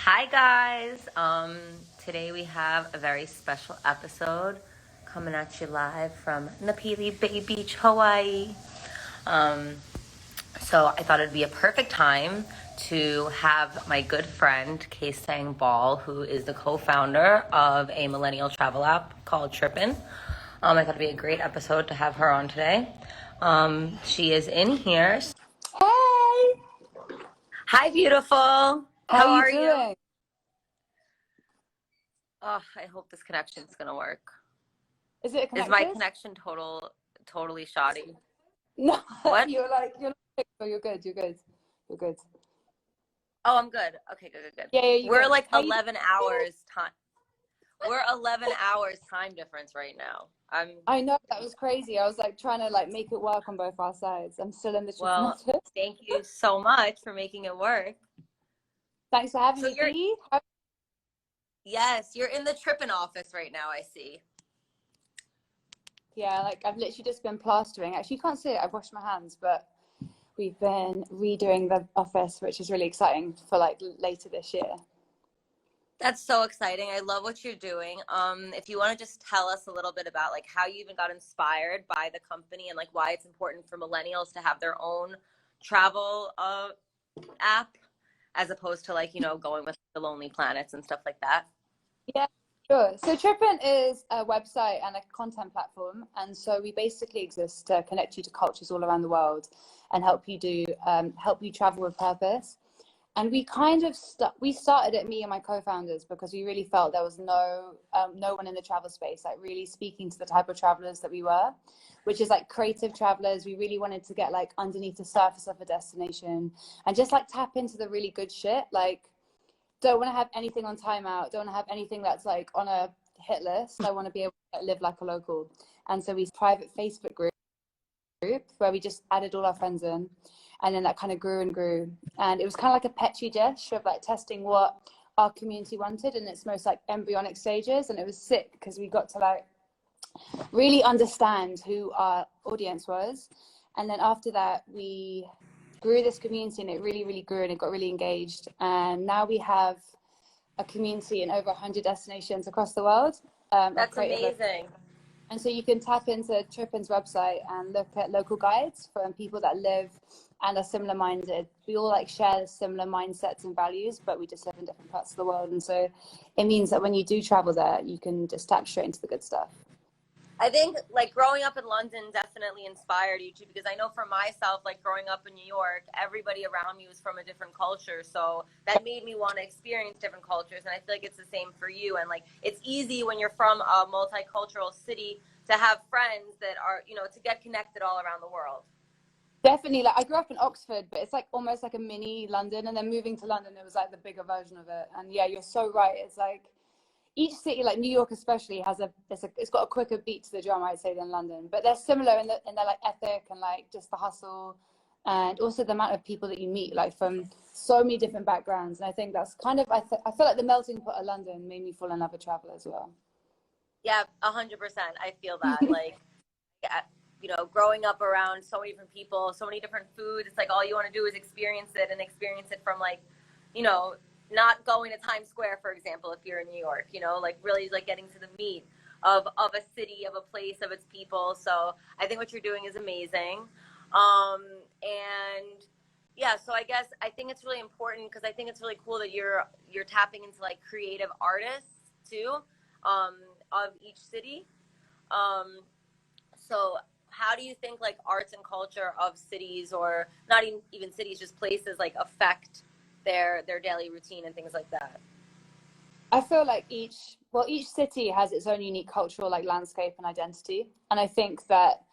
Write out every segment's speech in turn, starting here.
Hi guys. Today we have a very special episode coming at you live from Napili Bay Beach, Hawaii. Um, so I thought it'd be a perfect time to have my good friend Kesang Ball, who is the co-founder of a millennial travel app called Trippin. I thought it'd be a great episode to have her on today. She is in here. Hey, Hi, beautiful. How you are you? doing? Oh, I hope this connection's gonna work. Is it Is my connected? connection totally shoddy? No, What? you're not. You're good. You're good. You're good. Oh, I'm good. Okay, good. Yeah, you're We're good. like How you 11 doing? hours time. We're 11 hours time difference right now. I know that was crazy. I was like trying to like make it work on both our sides. I'm still in the Trippin Well, office. thank you so much for making it work. Thanks for having So me, Dee. yes, you're in the Trippin office right now, I see. Yeah, like I've literally just been plastering. Actually, you can't see it. I've washed my hands, but we've been redoing the office, which is really exciting for like later this year. That's so exciting. I love what you're doing. If you want to just tell us a little bit about like how you even got inspired by the company and like why it's important for millennials to have their own travel app as opposed to like, going with the Lonely Planets and stuff like that. Yeah, sure. So Trippin is a website and a content platform, and so we basically exist to connect you to cultures all around the world and help you travel with purpose. And we kind of we started it, me and my co-founders, because we really felt there was no one in the travel space like really speaking to the type of travelers that we were, which is like creative travelers. We really wanted to get like underneath the surface of a destination and just like tap into the really good shit, like don't want to have anything on timeout, don't want to have anything that's like on a hit list. I want to be able to live like a local. And so we private Facebook group where we just added all our friends in, and then that kind of grew and grew. And it was kind of like a petri dish of like testing what our community wanted in its most like embryonic stages. And it was sick because we got to like really understand who our audience was. And then after that, we grew this community, and it really grew, and it got really engaged. And now we have a community in over 100 destinations across the world. That's amazing. And so you can tap into Trippin's website and look at local guides from people that live and are similar minded. We all like share similar mindsets and values, but we just live in different parts of the world. And so it means that when you do travel there, you can just tap straight into the good stuff. I think like growing up in London definitely inspired you too, because I know for myself, like growing up in New York, everybody around me was from a different culture. So that made me want to experience different cultures. And I feel like it's the same for you. And like, it's easy when you're from a multicultural city to have friends that are, to get connected all around the world. Definitely. Like I grew up in Oxford, but it's like almost like a mini London. And then moving to London, it was like the bigger version of it. And yeah, you're so right. It's like each city, like New York especially, it's got a quicker beat to the drum, I'd say, than London. But they're similar in their like ethic and like just the hustle, and also the amount of people that you meet, like from so many different backgrounds. And I think that's kind of I feel like the melting pot of London made me fall in love with travel as well. Yeah, 100%. I feel that like, yeah, growing up around so many different people, so many different foods, it's like all you want to do is experience it and experience it from like, not going to Times Square, for example, if you're in New York, like really like getting to the meat of a city, of a place, of its people. So I think what you're doing is amazing. And yeah, so I think it's really important because I think it's really cool that you're tapping into like creative artists too, of each city. So how do you think like arts and culture of cities, or not even cities, just places, like affect their daily routine and things like that? I feel like each city has its own unique cultural like landscape and identity, and I think that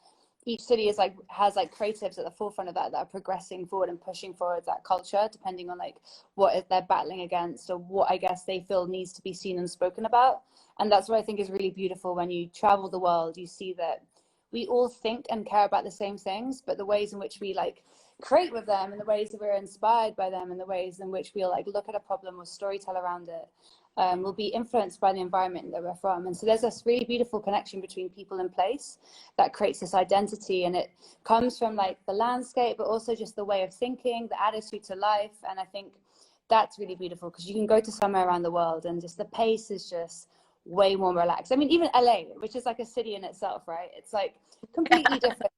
each city has like creatives at the forefront of that are progressing forward and pushing forward that culture, depending on like what they're battling against or what I guess they feel needs to be seen and spoken about. And that's what I think is really beautiful. When you travel the world, you see that we all think and care about the same things, but the ways in which we like create with them, and the ways that we're inspired by them, and the ways in which we'll like look at a problem or storytell around it, will be influenced by the environment that we're from. And so there's this really beautiful connection between people and place that creates this identity, and it comes from like the landscape, but also just the way of thinking, the attitude to life. And I think that's really beautiful, because you can go to somewhere around the world and just the pace is just way more relaxed. I mean, even LA, which is like a city in itself, right? It's like completely different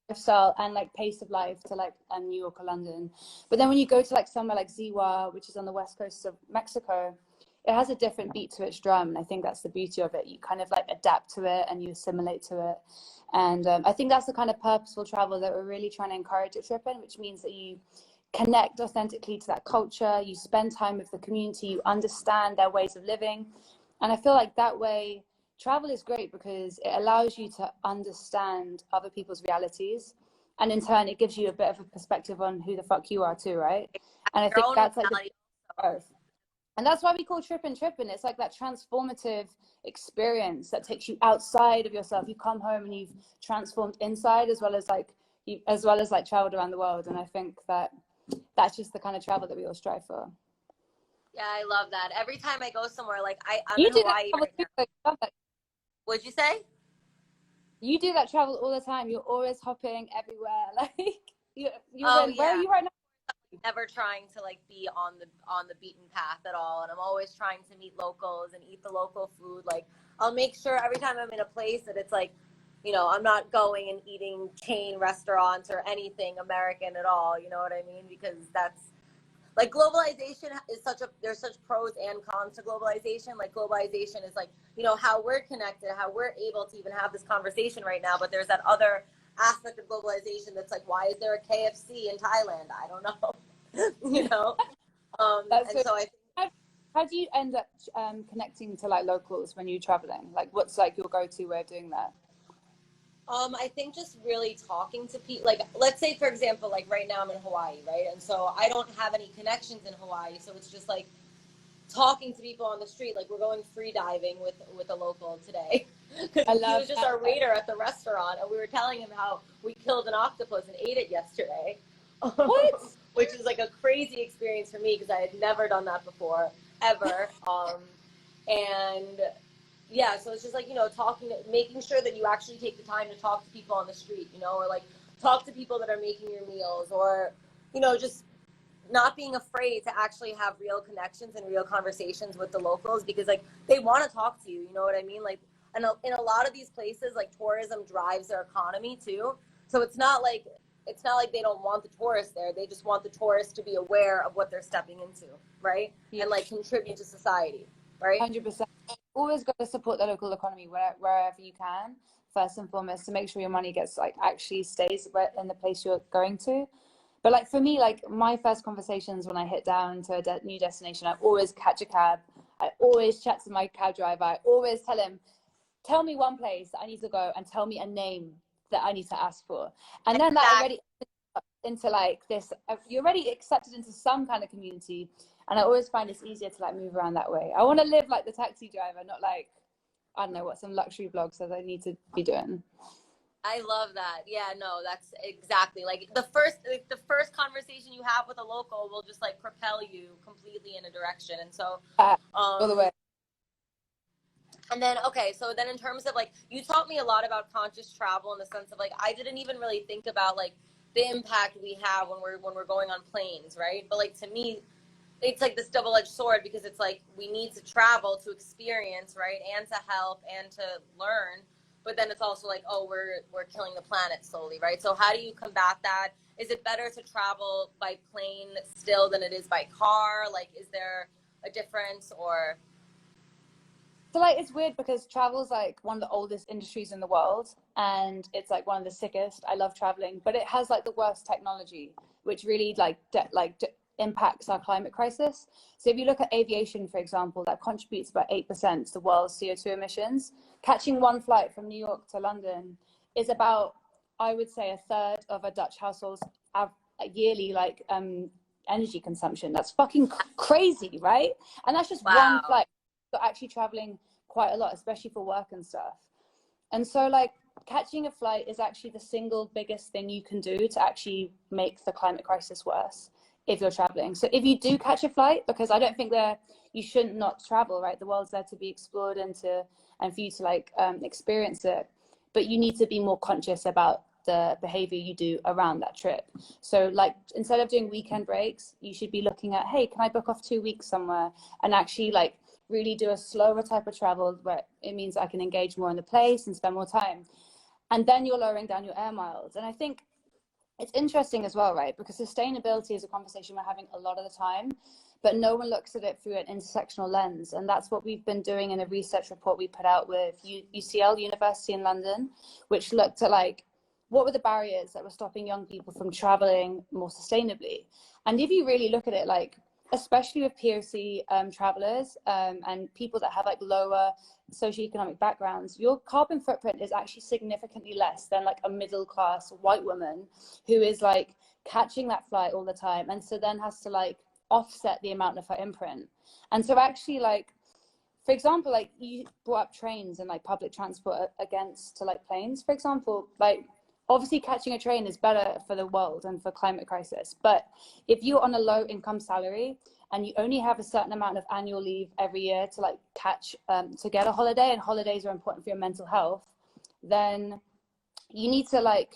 lifestyle and like pace of life to like New York or London. But then when you go to like somewhere like Ziwa, which is on the west coast of Mexico, it has a different beat to its drum, and I think that's the beauty of it. You kind of like adapt to it and you assimilate to it. And I think that's the kind of purposeful travel that we're really trying to encourage at Trippin, which means that you connect authentically to that culture, you spend time with the community, you understand their ways of living. And I feel like that way travel is great because it allows you to understand other people's realities, and in turn it gives you a bit of a perspective on who the fuck you are too, right? And I think that's like the growth. And that's why we call Trippin Trippin. It's like that transformative experience that takes you outside of yourself. You come home and you've transformed inside, as well as like traveled around the world. And I think that that's just the kind of travel that we all strive for. Yeah, I love that. Every time I go somewhere, like I'm You in do Hawaii that right too, now. I love that. What'd you say? You do that travel all the time. You're always hopping everywhere. Like you're Oh, where are yeah. you right now? Never trying to like be on the beaten path at all, and I'm always trying to meet locals and eat the local food. Like I'll make sure every time I'm in a place that it's like, you know, I'm not going and eating chain restaurants or anything American at all, you know what I mean? Because that's like globalization is there's such pros and cons to globalization. Like globalization is like, you know, how we're connected, how we're able to even have this conversation right now, but there's that other aspect of globalization that's like, why is there a KFC in Thailand? I don't know. You know. And so I think, how do you end up connecting to like locals when you're traveling? Like what's like your go-to way of doing that? I think just really talking to people. Like, let's say for example, like right now I'm in Hawaii, right? And so I don't have any connections in Hawaii, so it's just like talking to people on the street. Like we're going free diving with a local today, because he was just our waiter at the restaurant, and we were telling him how we killed an octopus and ate it yesterday. What? Which is like a crazy experience for me, because I had never done that before, ever. And yeah, so it's just like, you know, making sure that you actually take the time to talk to people on the street, you know, or like talk to people that are making your meals, or, you know, just not being afraid to actually have real connections and real conversations with the locals, because like they want to talk to you, you know what I mean? Like, and in a lot of these places, like tourism drives their economy too. So it's not like they don't want the tourists there. They just want the tourists to be aware of what they're stepping into, right? Yeah. And like contribute to society, right? 100%. Always got to support the local economy wherever you can, first and foremost, to make sure your money gets like actually stays in the place you're going to. But like for me, like my first conversations when I hit down to a new destination, I always catch a cab. I always chat to my cab driver. I always tell him, tell me one place that I need to go and tell me a name that I need to ask for. And then that already into like this, you're already accepted into some kind of community. And I always find it's easier to like move around that way. I want to live like the taxi driver, not like, I don't know what some luxury blogs that I need to be doing. I love that. Yeah, no, that's exactly like the first conversation you have with a local will just like propel you completely in a direction. And so all the way. And then, okay, so then in terms of like, you taught me a lot about conscious travel, in the sense of like, I didn't even really think about like the impact we have when we're going on planes, right? But like to me, it's like this double-edged sword, because it's like we need to travel to experience, right, and to help and to learn. But then it's also like, oh, we're killing the planet slowly, right? So how do you combat that? Is it better to travel by plane still than it is by car? Like, is there a difference, or? So like it's weird because travel is like one of the oldest industries in the world, and it's like one of the sickest. I love traveling, but it has like the worst technology, which really impacts our climate crisis. So if you look at aviation, for example, that contributes about 8% to the world's CO2 emissions. Catching one flight from New York to London is about, I would say, a third of a Dutch household's yearly energy consumption. That's fucking crazy, right? And that's just one flight. But actually traveling quite a lot, especially for work and stuff. And so like catching a flight is actually the single biggest thing you can do to actually make the climate crisis worse if you're traveling. So if you do catch a flight, because I don't think you shouldn't not travel, right? The world's there to be explored and for you to like experience it. But you need to be more conscious about the behavior you do around that trip. So like, instead of doing weekend breaks, you should be looking at, hey, can I book off 2 weeks somewhere, and actually like really do a slower type of travel where it means I can engage more in the place and spend more time. And then you're lowering down your air miles. And I think it's interesting as well, right? Because sustainability is a conversation we're having a lot of the time, but no one looks at it through an intersectional lens. And that's what we've been doing in a research report we put out with UCL, University in London, which looked at like, what were the barriers that were stopping young people from traveling more sustainably? And if you really look at it, like, especially with POC travelers and people that have like lower socioeconomic backgrounds, your carbon footprint is actually significantly less than like a middle class white woman who is like catching that flight all the time, and so then has to like offset the amount of her imprint. And so actually, like, for example, like you brought up trains and like public transport against to like planes, for example, like obviously catching a train is better for the world and for climate crisis. But if you're on a low income salary and you only have a certain amount of annual leave every year to like catch, to get a holiday, and holidays are important for your mental health, then you need to like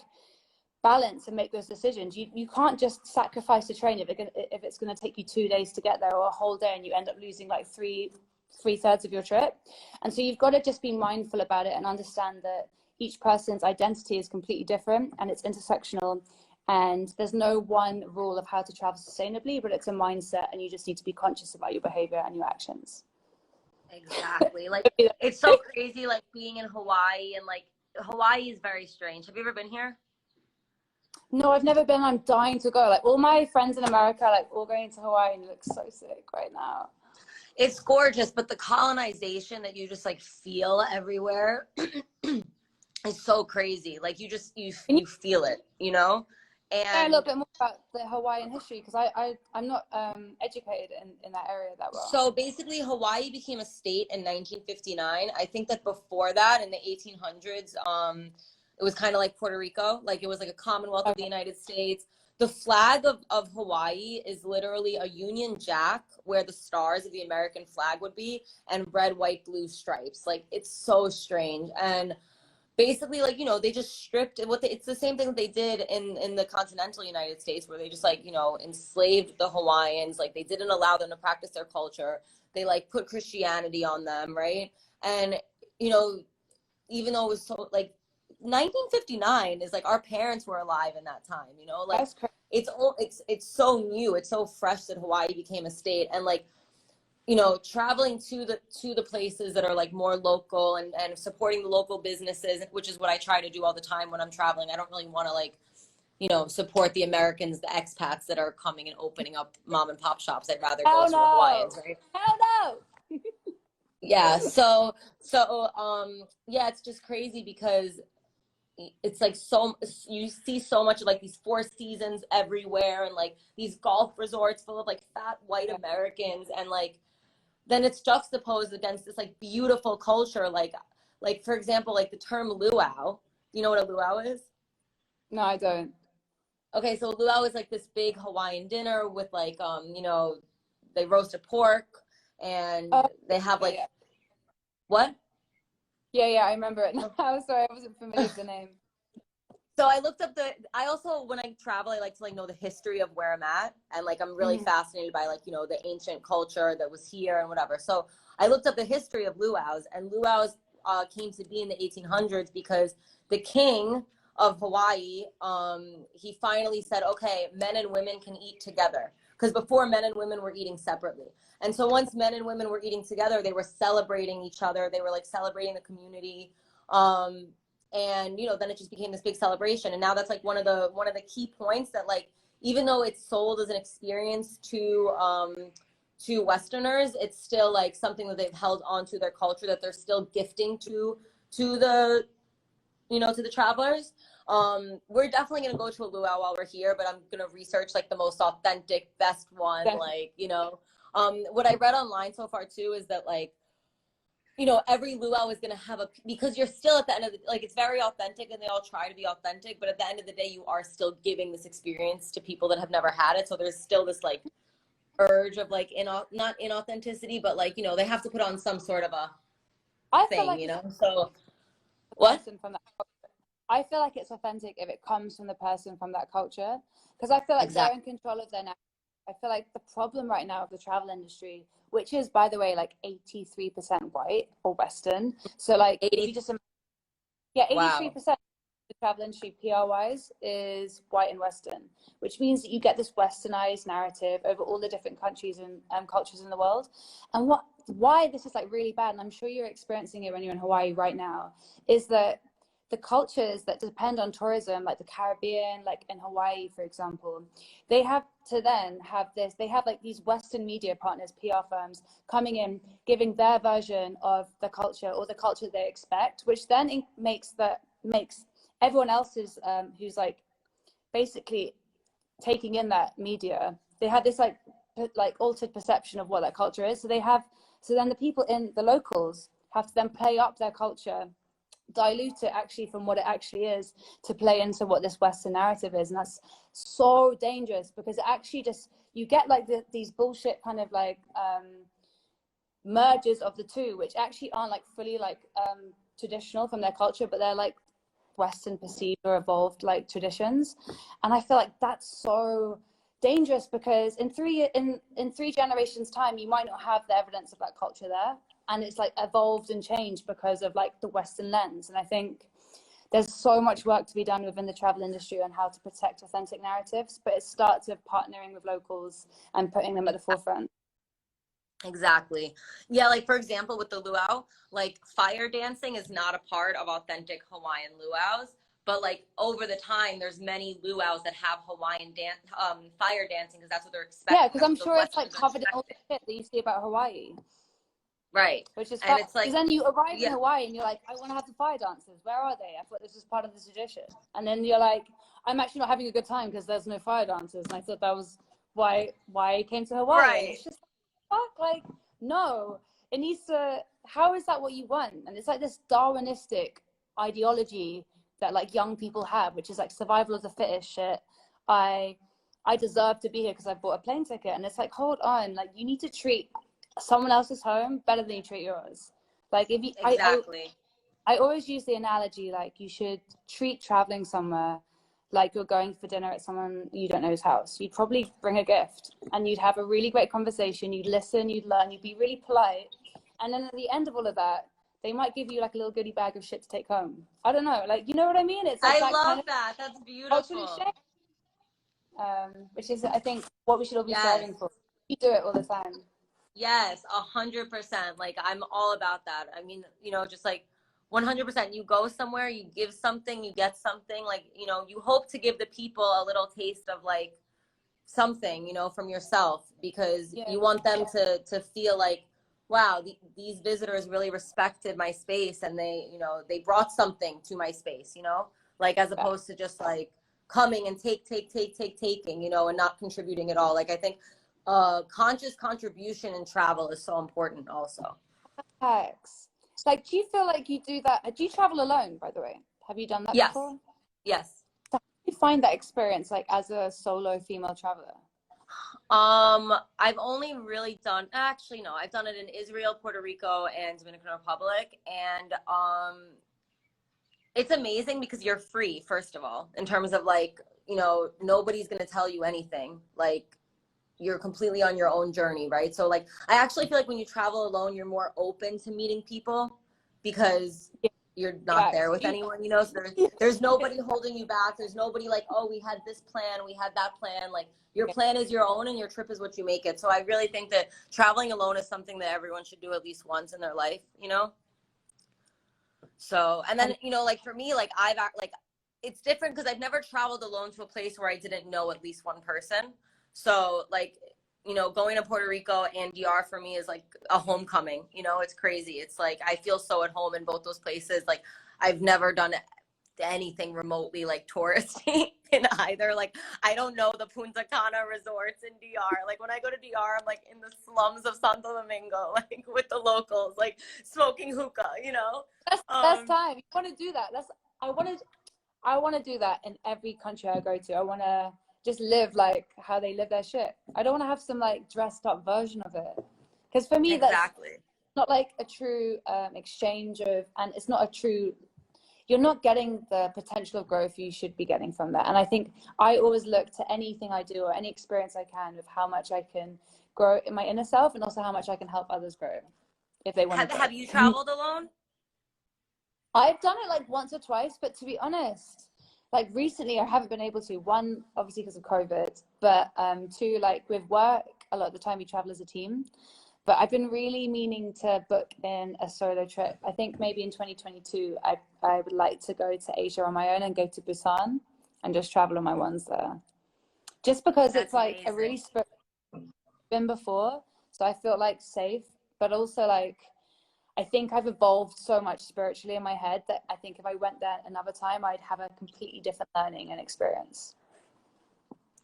balance and make those decisions. You can't just sacrifice a train if it's going to take you 2 days to get there, or a whole day, and you end up losing like three-thirds of your trip. And so you've got to just be mindful about it and understand that each person's identity is completely different and it's intersectional, and there's no one rule of how to travel sustainably, but it's a mindset, and you just need to be conscious about your behavior and your actions. Exactly. Like, it's so crazy, like being in Hawaii, and like Hawaii is very strange. Have you ever been here? No, I've never been. I'm dying to go. Like all my friends in America, like all going to Hawaii, and it looks so sick right now. It's gorgeous, but the colonization that you just like feel everywhere is so crazy. Like you feel it, you know? And a little bit more about the Hawaiian history, because I'm not educated in that area that well. So basically, Hawaii became a state in 1959. I think that before that, in the 1800s, it was kind of like Puerto Rico. Like it was like a Commonwealth of the United States. The flag of Hawaii is literally a Union Jack where the stars of the American flag would be, and red, white, blue stripes. Like it's so strange. And basically, like, you know, they just stripped it's the same thing that they did in the continental United States, where they just like, you know, enslaved the Hawaiians. Like they didn't allow them to practice their culture. They like put Christianity on them, right? And you know, even though it was so like 1959 is like our parents were alive in that time, you know, like it's so new, it's so fresh that Hawaii became a state. And like, you know, traveling to the places that are like more local, and supporting the local businesses, which is what I try to do all the time when I'm traveling. I don't really want to like, you know, support the Americans, the expats that are coming and opening up mom and pop shops. I'd rather go to the Hawaiians, right? Hell no. Yeah. So yeah, it's just crazy because it's like you see so much of like these Four Seasons everywhere, and like these golf resorts full of like fat white Americans, and like then it's juxtaposed against this like beautiful culture, like for example, like the term luau. You know what a luau is? No, I don't. Okay, so luau is like this big Hawaiian dinner with like you know, they roast a pork, and they have like what? Yeah, I remember it. No, I'm sorry, I wasn't familiar with the name. So I looked up I also, when I travel, I like to like know the history of where I'm at. And like, I'm really fascinated by like, you know, the ancient culture that was here and whatever. So I looked up the history of luau's, and luau's came to be in the 1800s because the king of Hawaii, he finally said, okay, men and women can eat together. Because before, men and women were eating separately. And so once men and women were eating together, they were celebrating each other. They were like celebrating the community. And you know, then it just became this big celebration. And now that's like one of the key points, that like, even though it's sold as an experience to Westerners, it's still like something that they've held on to their culture, that they're still gifting to the, you know, to the travelers. We're definitely going to go to a luau while we're here, but I'm going to research like the most authentic, best one. Like, you know, what I read online so far too is that like, you know, every luau is going to have because you're still at the end of like, it's very authentic, and they all try to be authentic, but at the end of the day, you are still giving this experience to people that have never had it. So there's still this like urge of like, not inauthenticity, but like, you know, they have to put on some sort of a thing, like, you know? So what? I feel like it's authentic if it comes from the person from that culture, because I feel like they're in control of their narrative. I feel like the problem right now of the travel industry, which is, by the way, like 83% white or Western. So like, if you just, yeah, 83% the travel industry PR wise is white and Western, which means that you get this westernized narrative over all the different countries and cultures in the world. And why this is like really bad, and I'm sure you're experiencing it when you're in Hawaii right now, is that the cultures that depend on tourism, like the Caribbean, like in Hawaii, for example, they have to then have this, they have like these Western media partners, PR firms coming in, giving their version of the culture or the culture they expect, which then makes everyone else's who's like basically taking in that media, they have this like altered perception of what that culture is. So then the people in the locals have to then play up their culture, dilute it actually from what it actually is, to play into what this Western narrative is. And that's so dangerous, because it actually just, you get like these bullshit kind of like mergers of the two, which actually aren't like fully like traditional from their culture, but they're like Western perceived or evolved like traditions. And I feel like that's so dangerous, because in three generations time, you might not have the evidence of that culture there, and it's like evolved and changed because of like the Western lens. And I think there's so much work to be done within the travel industry on how to protect authentic narratives, but it starts with partnering with locals and putting them at the forefront. Exactly. Yeah, like for example, with the luau, like fire dancing is not a part of authentic Hawaiian luaus, but like over the time, there's many luaus that have Hawaiian fire dancing, because that's what they're expecting. Yeah, because I'm sure it's like covered in all the shit that you see about Hawaii. Right. Which is and fun, it's like, because then you arrive in Hawaii and you're like, I want to have the fire dancers. Where are they? I thought this was part of the tradition. And then you're like, I'm actually not having a good time because there's no fire dancers. And I thought that was why I came to Hawaii. Right. And it's just fuck, like, no, it needs to, how is that what you want? And it's like this Darwinistic ideology that like young people have, which is like survival of the fittest shit. I deserve to be here because I bought a plane ticket. And it's like, hold on, like you need to treat someone else's home better than you treat yours. Like if you, exactly. I always use the analogy, like you should treat traveling somewhere like you're going for dinner at someone you don't know's house. You'd probably bring a gift and you'd have a really great conversation. You'd listen, you'd learn, you'd be really polite. And then at the end of all of that, they might give you like a little goodie bag of shit to take home. I don't know, like, you know what I mean? It's like I love kind of that. That's beautiful. Which is, I think, what we should all be striving for. You do it all the time. Yes, 100%. Like I'm all about that. I mean, you know, just like 100%. You go somewhere, you give something, you get something. Like, you know, you hope to give the people a little taste of like something, you know, from yourself, because you want them to feel like, wow, these visitors really respected my space, and they, you know, they brought something to my space, you know, like as opposed to just like coming and taking, you know, and not contributing at all. Like I think conscious contribution in travel is so important also. Thanks. Like, do you feel like you do that? Do you travel alone, by the way? Have you done that before? Yes. So how do you find that experience, like as a solo female traveler? I've only really done, actually, no, I've done it in Israel, Puerto Rico, and Dominican Republic. And it's amazing because you're free, first of all, in terms of like, you know, nobody's going to tell you anything. Like, you're completely on your own journey, right? So like, I actually feel like when you travel alone, you're more open to meeting people because you're not there with anyone, you know? So there's nobody holding you back. There's nobody like, oh, we had this plan, we had that plan. Like your plan is your own and your trip is what you make it. So I really think that traveling alone is something that everyone should do at least once in their life, you know? So, and then, you know, like for me, like it's different because I've never traveled alone to a place where I didn't know at least one person. So like, you know, going to Puerto Rico and DR for me is like a homecoming, you know, it's crazy. It's like, I feel so at home in both those places. Like I've never done anything remotely like touristy in either. Like, I don't know the Punta Cana resorts in DR. Like when I go to DR, I'm like in the slums of Santo Domingo, like with the locals, like smoking hookah, you know? That's the best time. You want to do that. I want to do that in every country I go to. I want to just live like how they live their shit. I don't want to have some like dressed up version of it. Because for me, that's not like a true exchange of, and it's not a true, you're not getting the potential of growth you should be getting from that. And I think I always look to anything I do or any experience I can with how much I can grow in my inner self, and also how much I can help others grow if they want to. Have you traveled alone? I've done it like once or twice, but to be honest, like recently I haven't been able to. One, obviously because of COVID, but two, like with work, a lot of the time we travel as a team. But I've been really meaning to book in a solo trip. I think maybe in 2022, I would like to go to Asia on my own and go to Busan and just travel on my ones there. Just because That's it's like amazing. a really been before, so I feel like safe, but also like I think I've evolved so much spiritually in my head that I think if I went there another time, I'd have a completely different learning and experience.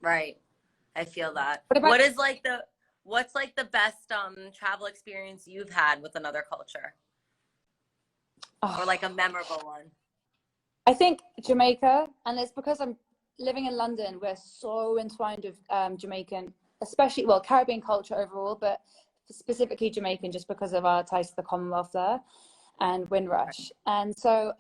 Right. I feel that. What's like the best travel experience you've had with another culture? Or like a memorable one? I think Jamaica, and it's because I'm living in London. We're so entwined with Jamaican, especially, well, Caribbean culture overall, but specifically Jamaican, just because of our ties to the Commonwealth there and Windrush. And so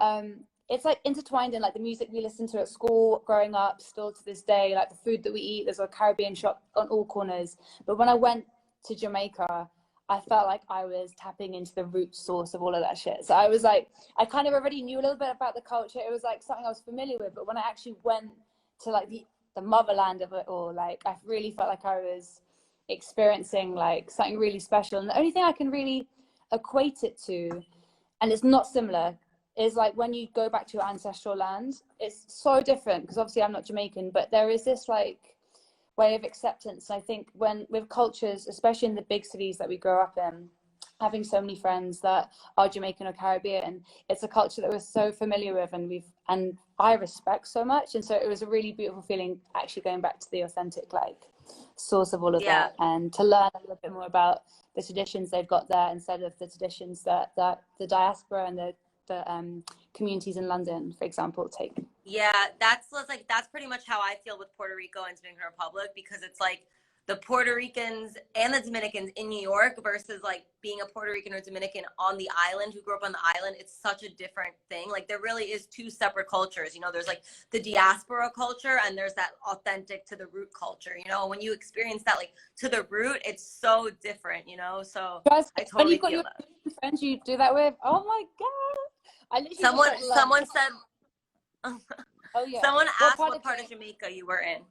it's like intertwined in like the music we listen to at school growing up, still to this day, like the food that we eat. There's a Caribbean shop on all corners. But when I went to Jamaica, I felt like I was tapping into the root source of all of that shit. So I was like, I kind of already knew a little bit about the culture. It was like something I was familiar with. But when I actually went to like the motherland of it all, like I really felt like I was experiencing like something really special. And the only thing I can really equate it to, and it's not similar, is like when you go back to your ancestral land. It's so different because obviously I'm not Jamaican, but there is this like way of acceptance. I think when with cultures, especially in the big cities that we grow up in, having so many friends that are Jamaican or Caribbean, it's a culture that we're so familiar with, and I respect so much. And so it was a really beautiful feeling actually going back to the authentic like source of all of that, and to learn a little bit more about the traditions they've got there instead of the traditions that the diaspora and the communities in London, for example, take. Yeah, that's pretty much how I feel with Puerto Rico and Dominican Republic, because it's like the Puerto Ricans and the Dominicans in New York versus like being a Puerto Rican or Dominican on the island who grew up on the island. It's such a different thing. Like there really is two separate cultures. You know, there's like the diaspora culture and there's that authentic to the root culture. You know, when you experience that like to the root, it's so different, you know? So I totally when you've got feel your that. friends you do that with, oh my God. I literally Someone said, oh yeah. Someone asked what part of Jamaica you were in.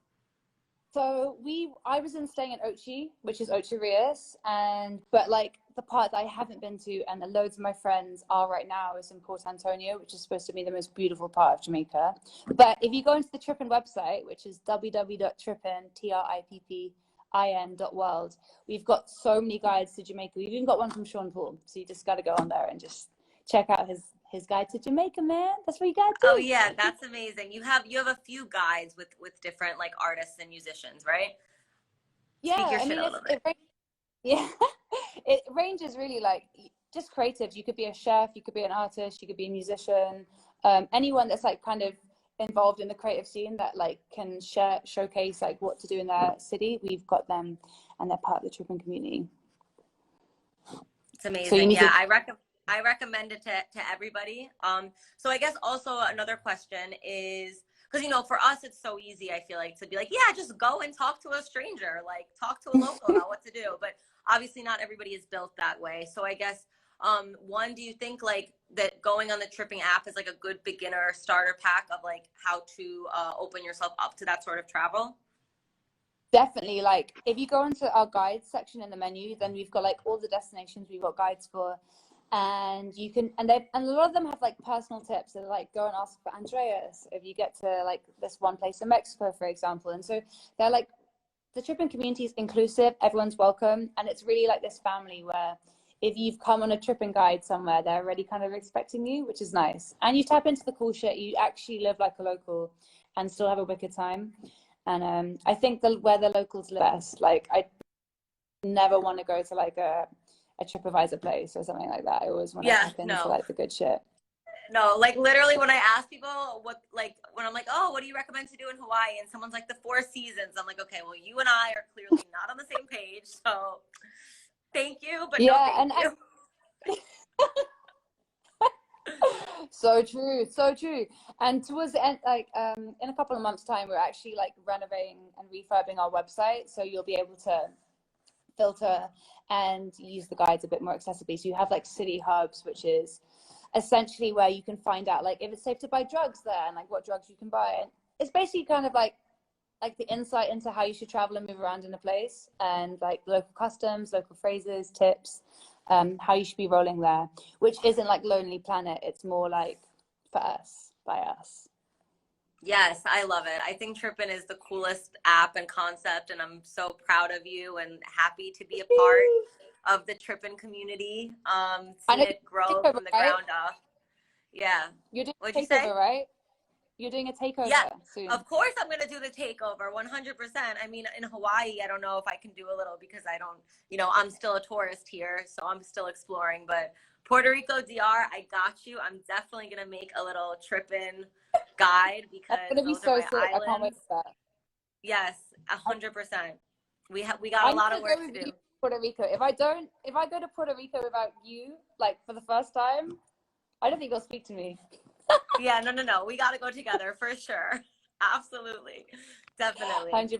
So I was staying in Ochi, which is Ocho Rios, but like the part that I haven't been to, and loads of my friends are right now, is in Port Antonio, which is supposed to be the most beautiful part of Jamaica. But if you go into the Trippin website, which is www.trippin.world, we've got so many guides to Jamaica. We've even got one from Sean Paul, so you just got to go on there and just check out his guide to Jamaica, man. That's what you got to do. Oh yeah, that's amazing. You have a few guides with different like artists and musicians, right? Yeah, I mean, yeah, it ranges really, like just creatives. You could be a chef, you could be an artist, you could be a musician, anyone that's like kind of involved in the creative scene that like can showcase like what to do in their city. We've got them, and they're part of the Trippin Community. It's amazing. So I recommend it to everybody. So I guess also another question is, because you know, for us it's so easy, I feel like, to be like, yeah, just go and talk to a stranger, like talk to a local about what to do. But obviously not everybody is built that way. So I guess one, do you think like that going on the Tripping app is like a good beginner starter pack of like how to open yourself up to that sort of travel? Definitely. Like if you go into our guides section in the menu, then we've got like all the destinations we've got guides for, and you can, and a lot of them have like personal tips. They're like, go and ask for Andreas if you get to like this one place in Mexico, for example. And so they're like, the Trippin Community is inclusive, everyone's welcome, and it's really like this family where if you've come on a Trippin guide somewhere, they're already kind of expecting you, which is nice. And you tap into the cool shit. You actually live like a local and still have a wicked time. And I think where the locals live best, like I never want to go to like a TripAdvisor place or something like that. I always want to tap into like the good shit. No, like literally when I ask people what, like when I'm like, oh, what do you recommend to do in Hawaii? And someone's like the Four Seasons. I'm like, okay, well, you and I are clearly not on the same page. So thank you, but no thank you. So true, so true. And towards the end, like in a couple of months' time, we're actually like renovating and refurbing our website, so you'll be able to filter and use the guides a bit more accessibly. So you have like city hubs, which is essentially where you can find out like if it's safe to buy drugs there and like what drugs you can buy. And it's basically kind of like the insight into how you should travel and move around in a place, and like local customs, local phrases, tips, how you should be rolling there, which isn't like Lonely Planet. It's more like for us, by us. Yes, I love it. I think Trippin is the coolest app and concept, and I'm so proud of you and happy to be a part of the Trippin community. I Seeing know it grow takeover, from the right? ground up. Yeah. You're doing What'd a you say? takeover, right? You're doing a Yeah, takeover soon. of course I'm going to do the takeover 100%. I mean, in Hawaii, I don't know if I can do a little because I don't, I'm still a tourist here, so I'm still exploring. But Puerto Rico, DR, I got you. I'm definitely going to make a little Trippin guide That's because gonna be those are so my sick. I can't wait islands. for that. Yes, 100%. We got I a need lot to of go work to with do. you to Puerto Rico. If I go to Puerto Rico without you, like for the first time, I don't think you'll speak to me. Yeah, no. We got to go together for sure. Absolutely. Definitely. 100%.